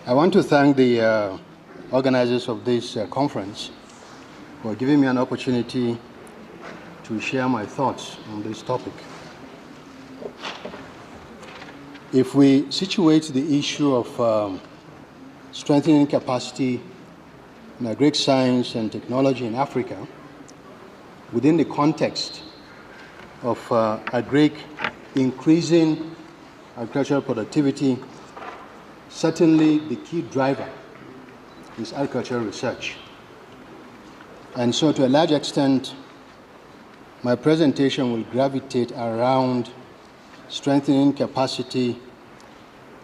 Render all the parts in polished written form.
I want to thank the organizers of this conference for giving me an opportunity to share my thoughts on this topic. If we situate the issue of strengthening capacity in agric science and technology in Africa within the context of increasing agricultural productivity, certainly the key driver is agricultural research. And so to a large extent, my presentation will gravitate around strengthening capacity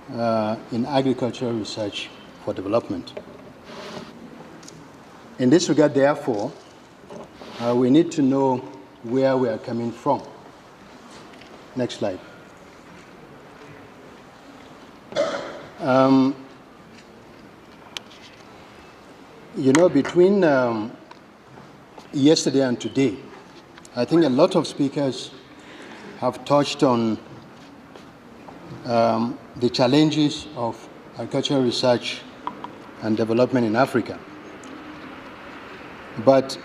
in agricultural research for development. In this regard, therefore, we need to know where we are coming from. Next slide. Between yesterday and today, I think a lot of speakers have touched on the challenges of agricultural research and development in Africa. But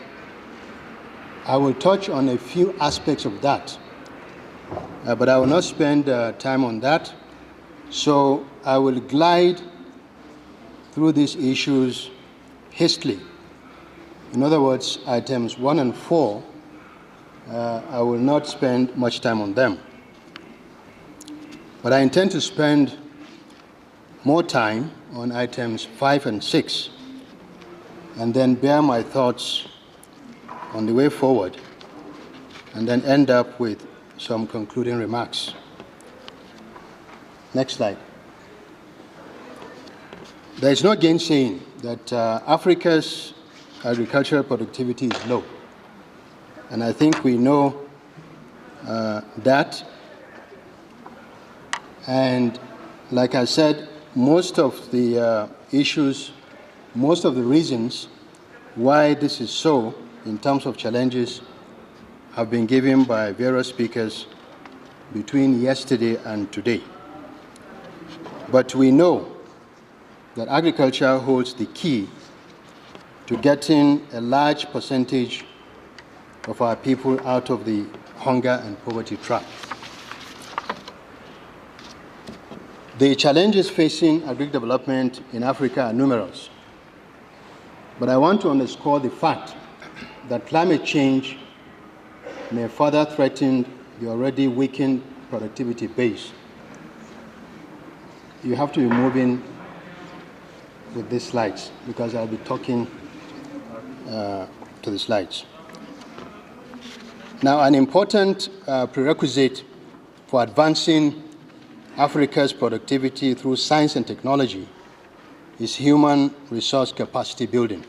I will touch on a few aspects of that, but I will not spend time on that. So I will glide through these issues hastily. In other words, items 1 and 4, I will not spend much time on them. But I intend to spend more time on items 5 and 6, and then bear my thoughts on the way forward, and then end up with some concluding remarks. Next slide. There is no gainsaying that Africa's agricultural productivity is low. And I think we know that. And like I said, most of the issues, most of the reasons why this is so in terms of challenges have been given by various speakers between yesterday and today. But we know that agriculture holds the key to getting a large percentage of our people out of the hunger and poverty trap. The challenges facing agric development in Africa are numerous, but I want to underscore the fact that climate change may further threaten the already weakened productivity base. You have to be moving with these slides because I'll be talking to the slides. Now, an important prerequisite for advancing Africa's productivity through science and technology is human resource capacity building.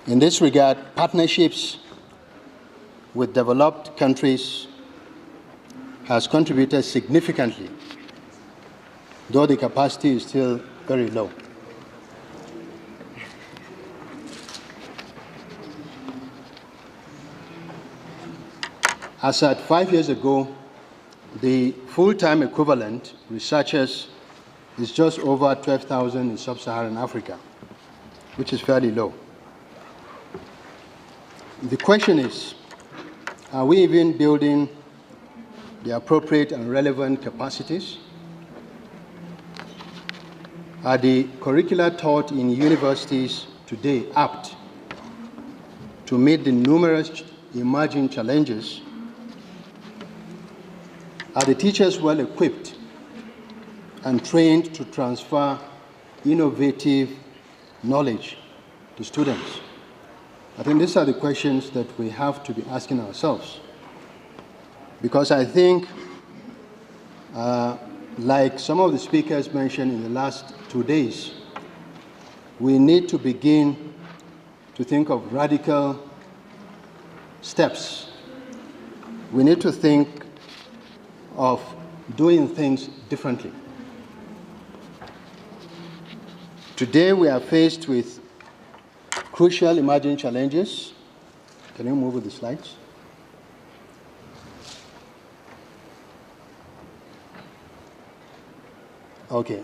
In this regard, partnerships with developed countries has contributed significantly, though the capacity is still very low. As at 5 years ago, the full-time equivalent researchers is just over 12,000 in Sub-Saharan Africa, which is fairly low. The question is, are we even building the appropriate and relevant capacities? Are the curricula taught in universities today apt to meet the numerous emerging challenges? Are the teachers well equipped and trained to transfer innovative knowledge to students? I think these are the questions that we have to be asking ourselves. Because I think, like some of the speakers mentioned in the last 2 days, we need to begin to think of radical steps. We need to think of doing things differently. Today we are faced with crucial emerging challenges. Can you move with the slides? Okay.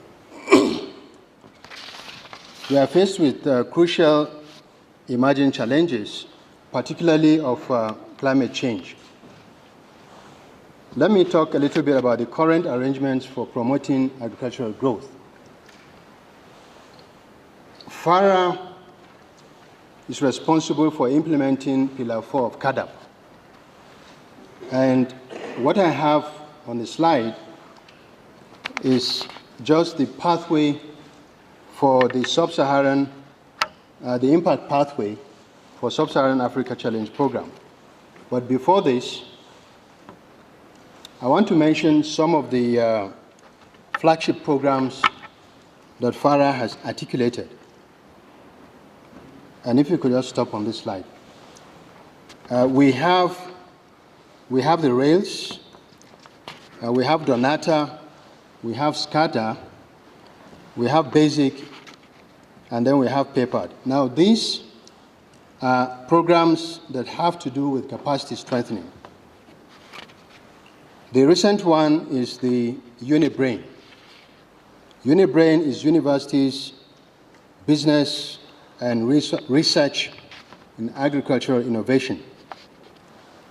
We are faced with crucial emerging challenges, particularly of climate change. Let me talk a little bit about the current arrangements for promoting agricultural growth. FARA is responsible for implementing Pillar 4 of CAADP. And what I have on the slide is just the pathway for the Sub-Saharan, the impact pathway for Sub-Saharan Africa Challenge Program. But before this, I want to mention some of the flagship programs that FARA has articulated. And if you could just stop on this slide. We have the rails, we have Donata, we have SCADA, we have BASIC, and then we have PAPERD. Now, these are programs that have to do with capacity strengthening. The recent one is the UniBrain. UniBrain is universities, business, and research in agricultural innovation,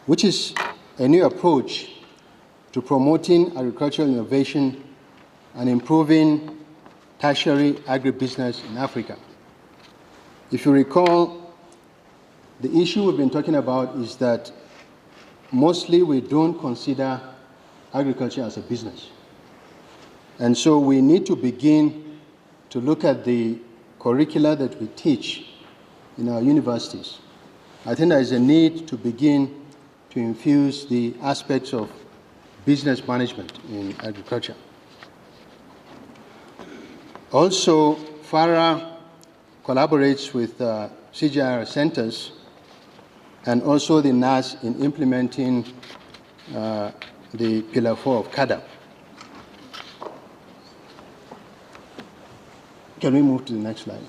which is a new approach to promoting agricultural innovation and improving tertiary agribusiness in Africa. If you recall, the issue we've been talking about is that mostly we don't consider agriculture as a business. And so we need to begin to look at the curricula that we teach in our universities. I think there is a need to begin to infuse the aspects of business management in agriculture. Also, FARA collaborates with CGIAR centers and also the NAS in implementing the Pillar 4 of CAADP. Can we move to the next slide?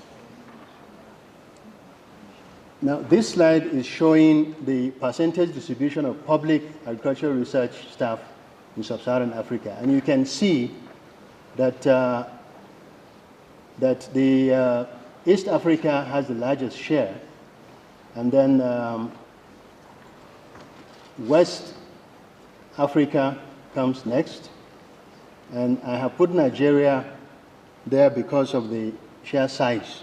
Now, this slide is showing the percentage distribution of public agricultural research staff in Sub-Saharan Africa. And you can see that, the East Africa has the largest share, and then West Africa comes next. And I have put Nigeria there because of the share size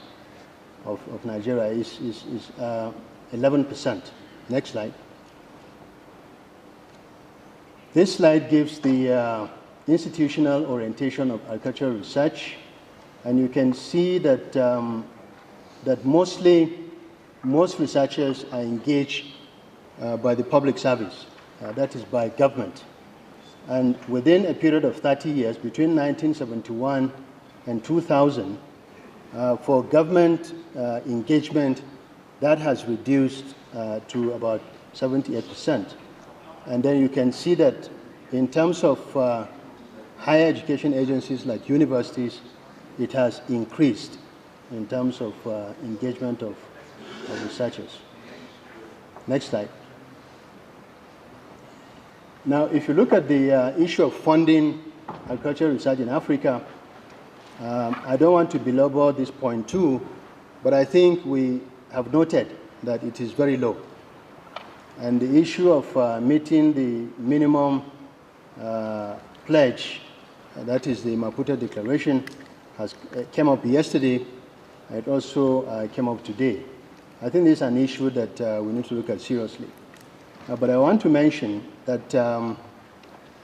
of Nigeria is 11%. Next slide. This slide gives the institutional orientation of agricultural research, and you can see that that most researchers are engaged by the public service, that is by government. And within a period of 30 years, between 1971 and 2000, for government engagement, that has reduced to about 78%. And then you can see that in terms of higher education agencies like universities, it has increased in terms of engagement of researchers. Next slide. Now, if you look at the issue of funding agricultural research in Africa, I don't want to belabor this point too, but I think we have noted that it is very low. And the issue of meeting the minimum pledge, that is the Maputo Declaration, came up yesterday. It also came up today. I think this is an issue that we need to look at seriously. But I want to mention that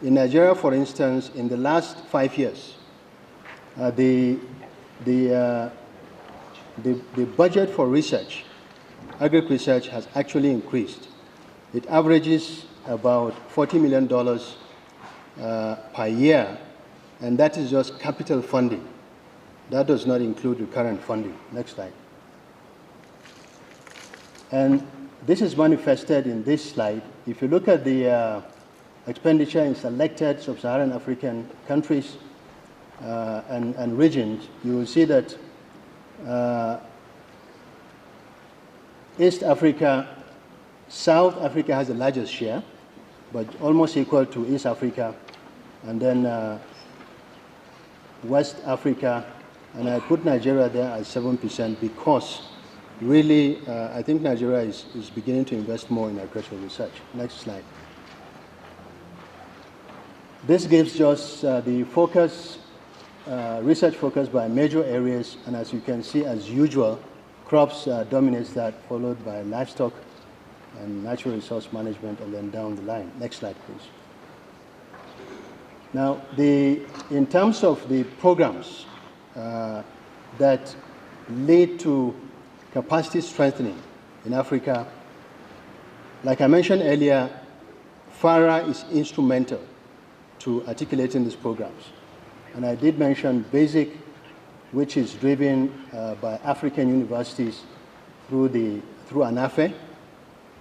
in Nigeria, for instance, in the last 5 years, the budget for research, agri research, has actually increased. It averages about $40 million per year, and that is just capital funding. That does not include recurrent funding. Next slide. And this is manifested in this slide. If you look at the expenditure in selected Sub-Saharan African countries and regions, you will see that East Africa, South Africa has the largest share, but almost equal to East Africa, and then West Africa And I put Nigeria there at 7% because really, I think Nigeria is beginning to invest more in agricultural research. Next slide. This gives just the focus, research focus by major areas, and as you can see, as usual, crops dominates that, followed by livestock and natural resource management, and then down the line. Next slide, please. Now, in terms of the programs that lead to capacity strengthening in Africa, like I mentioned earlier, FARA is instrumental to articulating these programs. And I did mention BASIC, which is driven by African universities through ANAFE.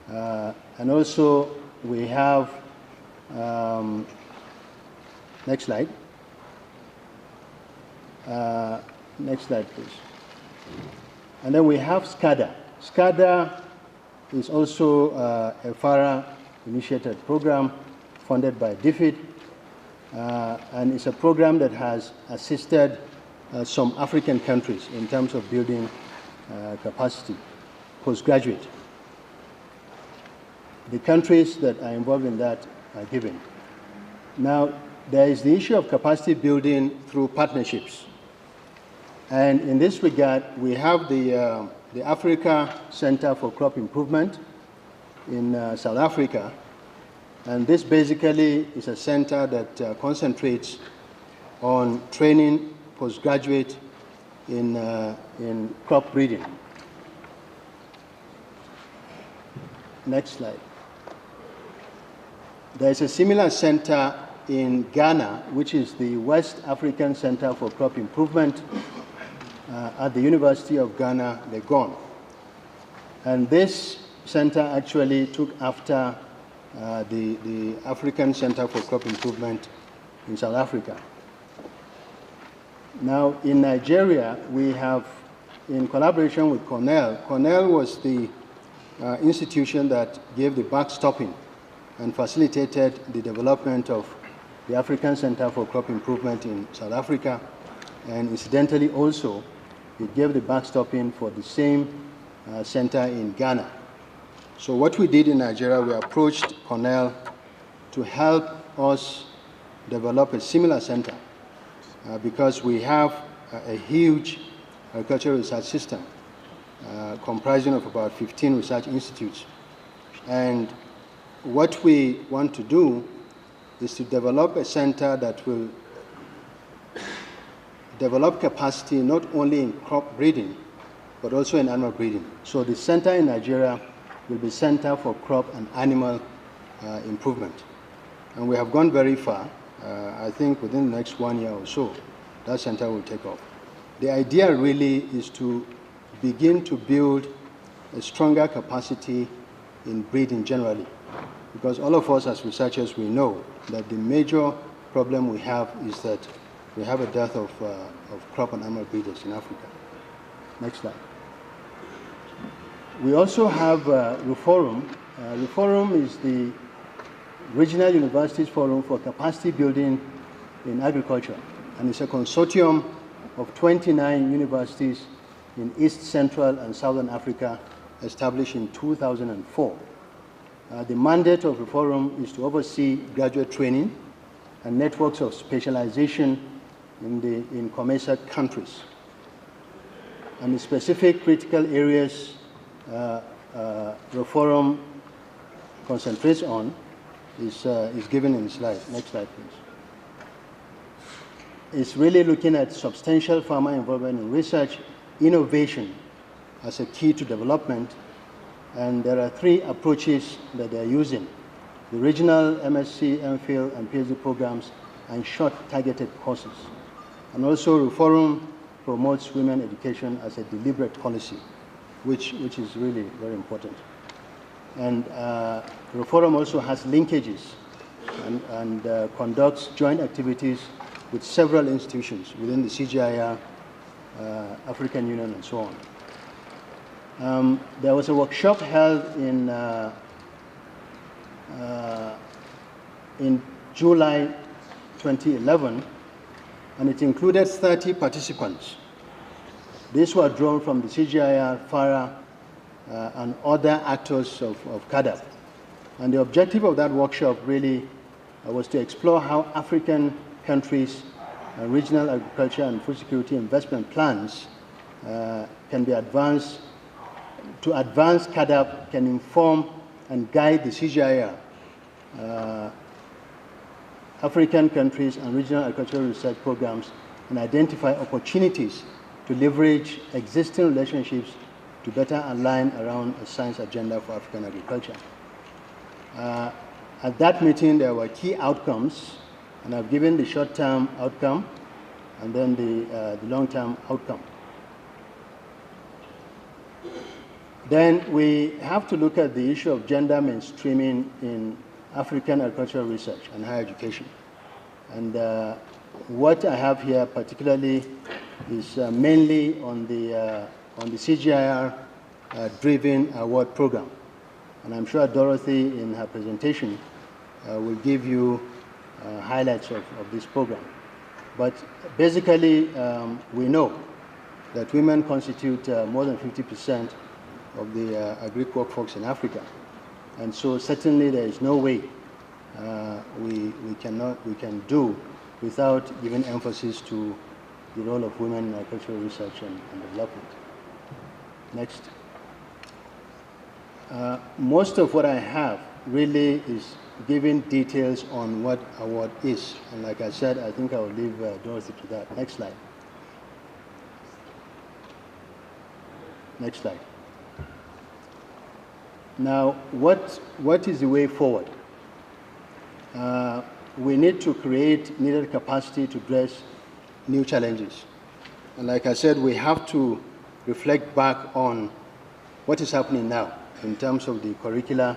And also we have, next slide. Next slide, please. And then we have SCADA. SCADA is also a FARA-initiated program funded by DFID. And it's a program that has assisted some African countries in terms of building capacity, postgraduate. The countries that are involved in that are given. Now, there is the issue of capacity building through partnerships. And in this regard, we have the Africa Center for Crop Improvement in South Africa. And this basically is a center that concentrates on training postgraduate in crop breeding. Next slide. There's a similar center in Ghana, which is the West African Center for Crop Improvement at the University of Ghana, Legon. And this center actually took after the African Center for Crop Improvement in South Africa. Now, in Nigeria, we have, in collaboration with Cornell, Cornell was the institution that gave the backstopping and facilitated the development of the African Center for Crop Improvement in South Africa, and incidentally also, it gave the backstopping for the same center in Ghana. So what we did in Nigeria, we approached Cornell to help us develop a similar center because we have a huge agricultural research system comprising of about 15 research institutes. And what we want to do is to develop a center that will develop capacity not only in crop breeding, but also in animal breeding. So the center in Nigeria will be Center for Crop and Animal Improvement. And we have gone very far. I think within the next 1 year or so, that center will take off. The idea really is to begin to build a stronger capacity in breeding generally. Because all of us as researchers, we know that the major problem we have is that we have a dearth of crop and animal breeders in Africa. Next slide. We also have RUFORUM. RUFORUM is the Regional Universities Forum for Capacity Building in Agriculture. And it's a consortium of 29 universities in East, Central, and Southern Africa, established in 2004. The mandate of RUFORUM is to oversee graduate training and networks of specialization in COMESA countries. And the specific critical areas RUFORUM concentrates on is given in the slide. Next slide, please. It's really looking at substantial farmer involvement in research, innovation as a key to development, and there are 3 approaches that they're using: the regional MSc, MPhil, and PhD programs, and short targeted courses. And also RUFORUM promotes women education as a deliberate policy, which is really very important. And RUFORUM also has linkages and conducts joint activities with several institutions within the CGIAR, African Union, and so on. There was a workshop held in July 2011, and it included 30 participants These were drawn from the CGIAR, FARA, and other actors of CAADP. And the objective of that workshop really was to explore how African countries' regional agriculture and food security investment plans can be advanced. To advance CAADP can inform and guide the CGIAR, African countries and regional agricultural research programs, and identify opportunities to leverage existing relationships to better align around a science agenda for African agriculture. At that meeting, there were key outcomes, and I've given the short-term outcome and then the long-term outcome. Then we have to look at the issue of gender mainstreaming in African agricultural research and higher education. And what I have here particularly is mainly on the CGIAR-driven award program. And I'm sure Dorothy, in her presentation, will give you highlights of this program. But basically, we know that women constitute more than 50% of the agri workforce in Africa. And so certainly there is no way we can do without giving emphasis to the role of women in agricultural research and development. Next. Most of what I have really is giving details on what award is. And like I said, I think I will leave Dorothy to that. Next slide. Next slide. Now, what is the way forward? We need to create needed capacity to address new challenges. And like I said, we have to reflect back on what is happening now in terms of the curricula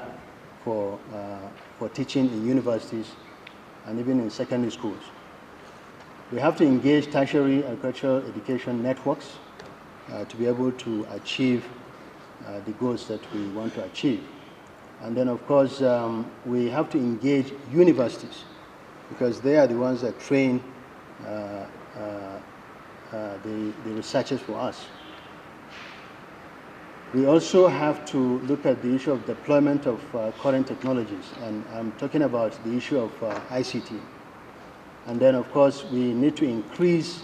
for teaching in universities and even in secondary schools. We have to engage tertiary agricultural education networks to be able to achieve the goals that we want to achieve. And then, of course, we have to engage universities because they are the ones that train the researchers for us. We also have to look at the issue of deployment of current technologies, and I'm talking about the issue of ICT. And then, of course, we need to increase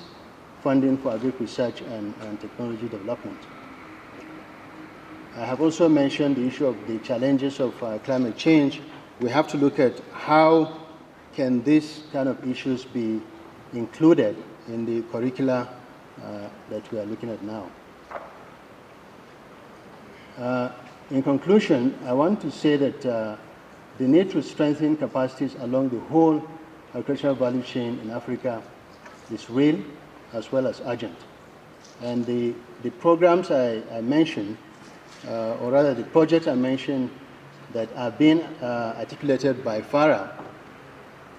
funding for agri-research and technology development. I have also mentioned the issue of the challenges of climate change. We have to look at how can these kind of issues be included in the curricula that we are looking at now. In conclusion, I want to say that the need to strengthen capacities along the whole agricultural value chain in Africa is real as well as urgent. And the programs I mentioned, or rather the projects I mentioned that are being articulated by FARA,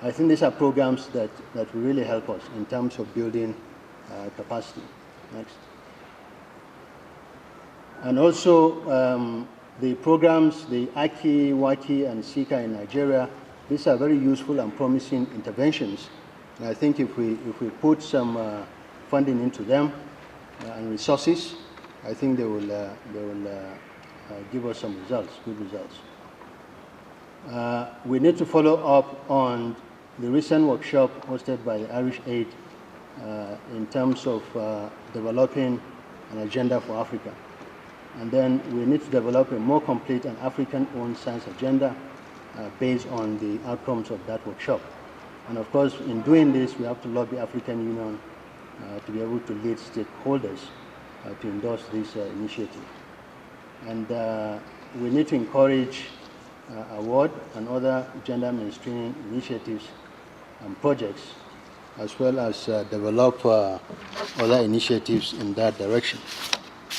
I think these are programs that will really help us in terms of building capacity. Next. And also the programs, the ARCN, WACI, and SICA in Nigeria, these are very useful and promising interventions. And I think if we put some funding into them and resources, I think they will give us some results, good results. We need to follow up on the recent workshop hosted by the Irish Aid in terms of developing an agenda for Africa. And then we need to develop a more complete and African-owned science agenda based on the outcomes of that workshop. And of course, in doing this, we have to lobby African Union to be able to lead stakeholders to endorse this initiative. And we need to encourage award and other gender mainstreaming initiatives and projects, as well as develop other initiatives in that direction.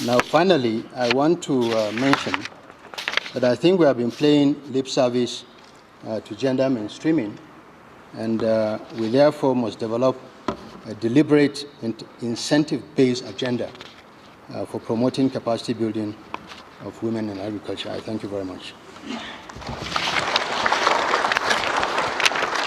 Now, finally, I want to mention that I think we have been paying lip service to gender mainstreaming, and we therefore must develop a deliberate incentive-based agenda for promoting capacity building of women in agriculture. I thank you very much.